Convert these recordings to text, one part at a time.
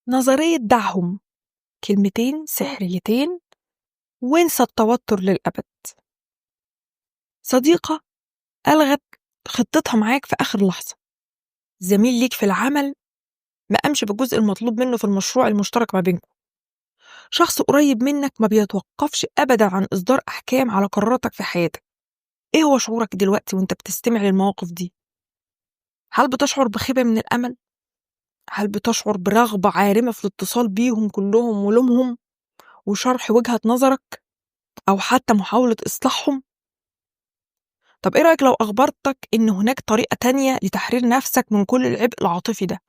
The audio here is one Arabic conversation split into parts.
نظرية دعهم، كلمتين سحريتين وانسى التوتر للأبد. صديقة ألغت خطتها معاك في آخر لحظة، زميل ليك في العمل ما قامش بالجزء المطلوب منه في المشروع المشترك ما بينكم، شخص قريب منك ما بيتوقفش أبدا عن إصدار أحكام على قراراتك في حياتك. إيه هو شعورك دلوقتي وانت بتستمع للمواقف دي؟ هل بتشعر بخيبة من الأمل؟ هل بتشعر برغبة عارمة في الاتصال بيهم كلهم ولومهم وشرح وجهة نظرك أو حتى محاولة إصلاحهم؟ طب إيه رأيك لو أخبرتك إن هناك طريقة تانية لتحرير نفسك من كل العبء العاطفي ده،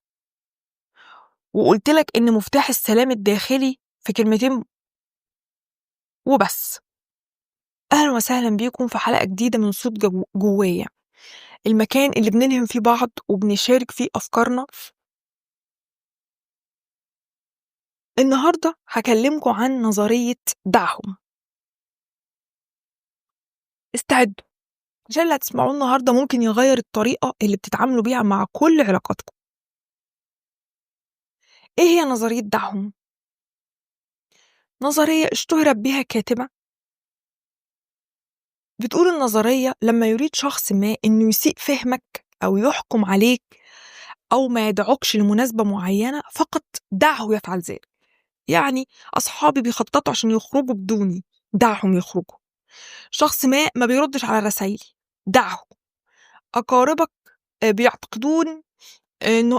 وقلتلك إن مفتاح السلام الداخلي في كلمتين وبس؟ أهلا وسهلا بيكم في حلقة جديدة من صوت جوايا، المكان اللي بنلهم فيه بعض وبنشارك فيه أفكارنا. النهاردة هكلمكم عن نظرية دعهم. استعدوا عشان اللي هتسمعوه النهاردة ممكن يغير الطريقة اللي بتتعاملوا بيها مع كل علاقاتكم. إيه هي نظرية دعهم؟ نظرية اشتهرت بها كاتبة بتقول النظرية لما يريد شخص ما إنه يسيء فهمك أو يحكم عليك أو ما يدعوكش لمناسبة معينة فقط دعه يفعل ذلك. يعني أصحابي بيخططوا عشان يخرجوا بدوني، دعهم يخرجوا. شخص ما بيردش على رسايلي، دعه. أقاربك بيعتقدون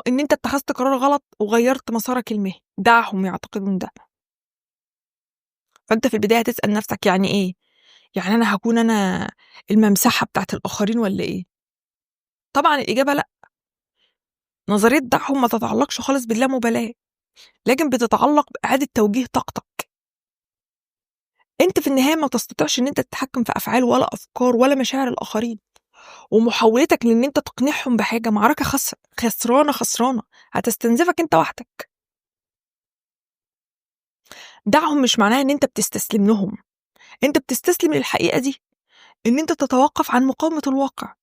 إن أنت اتخذت قرار غلط وغيرت مسارك المهني، دعهم يعتقدون ده. فأنت في البداية هتسأل نفسك يعني إيه؟ يعني أنا هكون أنا الممسحة بتاعت الآخرين ولا إيه؟ طبعا الإجابة لأ. نظرية دعهم ما تتعلقش خالص باللامبالاة، لكن بتتعلق بإعادة توجيه طاقتك. أنت في النهاية ما تستطيعش إن أنت تتحكم في أفعال ولا أفكار ولا مشاعر الآخرين، ومحاولتك لإن أنت تقنعهم بحاجة معركة خسرانة خسرانة هتستنزفك أنت وحدك. دعهم مش معناها إن أنت بتستسلم لهم، أنت بتستسلم للحقيقة دي، إن أنت تتوقف عن مقاومة الواقع.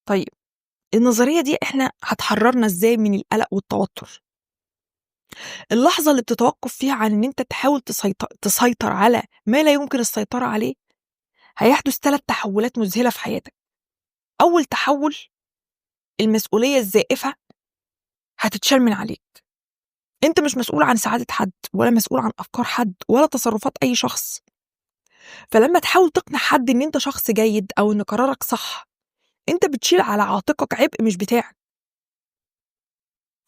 طيب النظرية دي إحنا هتحررنا إزاي من القلق والتوتر؟ اللحظة اللي بتتوقف فيها عن إن أنت تحاول تسيطر على ما لا يمكن السيطرة عليه، هيحدث 3 تحولات مذهلة في حياتك. أول تحول، المسؤولية الزائفة هتتشال من عليك. أنت مش مسؤول عن سعادة حد ولا مسؤول عن أفكار حد ولا تصرفات أي شخص. فلما تحاول تقنع حد إن أنت شخص جيد أو إن قرارك صح، أنت بتشيل على عاتقك عبء مش بتاعك.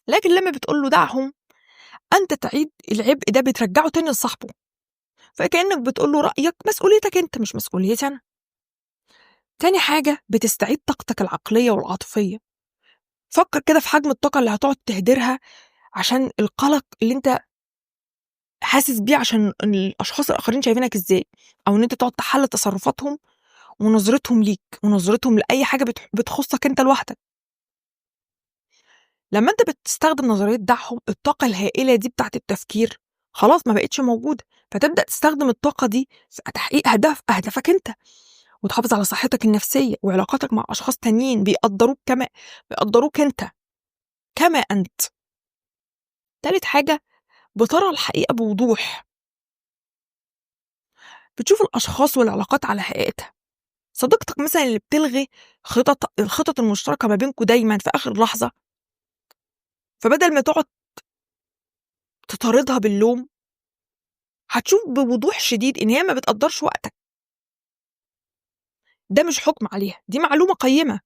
لكن لما بتقول له دعهم، أنت تعيد العبء ده بترجعه تاني لصاحبه، فكأنك بتقول له رأيك مسؤوليتك أنت مش مسؤوليتي أنا. تاني حاجة، بتستعيد طاقتك العقلية والعاطفية. فكر كده في حجم الطاقة اللي هتقعد تهدرها عشان القلق اللي أنت حاسس بيه عشان الأشخاص الآخرين شايفينك إزاي، أو إن أنت تقعد تحلل تصرفاتهم ونظرتهم ليك ونظرتهم لأي حاجة بتخصك أنت لوحدك. لما أنت بتستخدم نظرية دعهم، الطاقة الهائلة دي بتاعت التفكير خلاص ما بقتش موجودة، فتبدأ تستخدم الطاقة دي في تحقيق أهدافك أنت، وتحافظ على صحتك النفسية وعلاقاتك مع أشخاص تانيين بيقدروك أنت كما أنت. تالت حاجة، بترى الحقيقة بوضوح، بتشوف الأشخاص والعلاقات على حقيقتها. صديقتك مثلا اللي بتلغي الخطط المشتركة ما بينكم دايما في آخر لحظة، فبدل ما تقعد تطاردها باللوم، هتشوف بوضوح شديد إن هي ما بتقدرش وقتك. ده مش حكم عليها، دي معلومة قيمة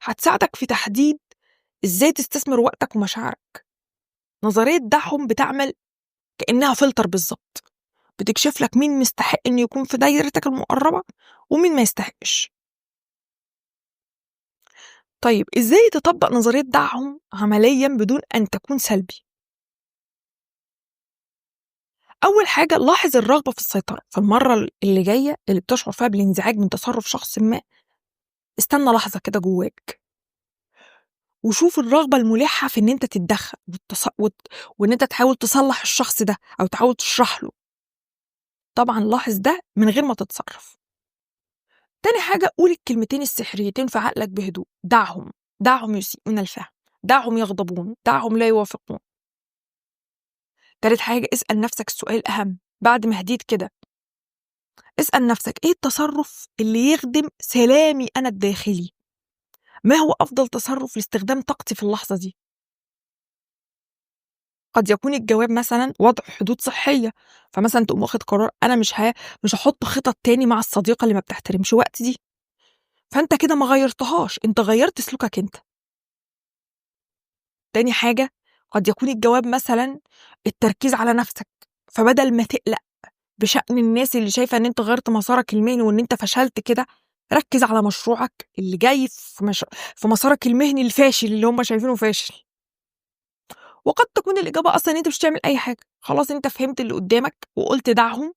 هتساعدك في تحديد إزاي تستثمر وقتك ومشاعرك. نظرية دعهم بتعمل كأنها فلتر بالظبط، بتكشف لك مين مستحق إنه يكون في دايرتك المقربة ومين ما يستحقش. طيب إزاي تطبق نظرية دعهم عمليا بدون أن تكون سلبي؟ أول حاجة، لاحظ الرغبة في السيطرة. فالمرة اللي جاية اللي بتشعر فيها بالانزعاج من تصرف شخص ما، استنى لحظة كده جواك وشوف الرغبة الملحة في إن أنت تتدخل وإن أنت تحاول تصلح الشخص ده أو تحاول تشرح له. طبعا لاحظ ده من غير ما تتصرف. تاني حاجة، قول الكلمتين السحريتين في عقلك بهدوء، دعهم يسيئون الفهم. دعهم يغضبون، دعهم لا يوافقون. تالت حاجة، اسأل نفسك السؤال الأهم بعد ما هديت كده. اسأل نفسك إيه التصرف اللي يخدم سلامي أنا الداخلي؟ ما هو أفضل تصرف لاستخدام طاقتي في اللحظة دي؟ قد يكون الجواب مثلا وضع حدود صحية، فمثلا تقوم واخد قرار أنا مش هحط خطط تاني مع الصديقة اللي ما بتحترمش وقت دي. فأنت كده ما غيرتهاش، أنت غيرت سلوكك أنت. تاني حاجة، قد يكون الجواب مثلا التركيز على نفسك، فبدل ما تقلق بشأن الناس اللي شايفة ان انت غيرت مسارك المهني وان انت فشلت كده، ركز على مشروعك اللي جاي في مسارك المهني الفاشل اللي هم شايفينه فاشل. وقد تكون الإجابة أصلا ان انت مش تعمل أي حاجة، خلاص انت فهمت اللي قدامك وقلت دعهم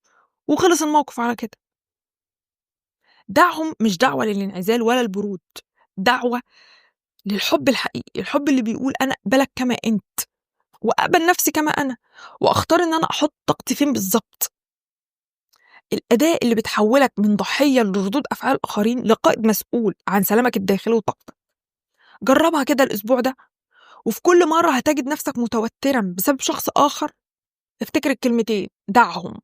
وخلص الموقف على كده. دعهم مش دعوة للانعزال ولا البرود، دعوة للحب الحقيقي، الحب اللي بيقول أنا أقبلك كما أنت وأقبل نفسي كما أنا وأختار إن أنا أحط طاقتي فين بالظبط. الأداة اللي بتحولك من ضحية لردود أفعال آخرين لقائد مسؤول عن سلامك الداخلي وطاقتك. جربها كده الأسبوع ده، وفي كل مرة هتجد نفسك متوترا بسبب شخص آخر، افتكر الكلمتين دعهم،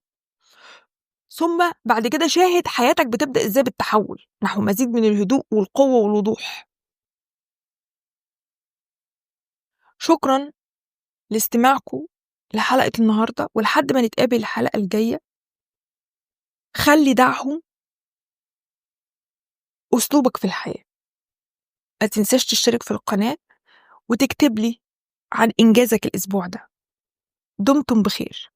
ثم بعد كده شاهد حياتك بتبدأ إزاي بالتحول نحو مزيد من الهدوء والقوة والوضوح. شكرا لاستماعكم لحلقة النهاردة، ولحد ما نتقابل الحلقة الجاية خلي دعهم أسلوبك في الحياة. ما تنساش تشترك في القناة وتكتب لي عن إنجازك الأسبوع ده. دمتم بخير.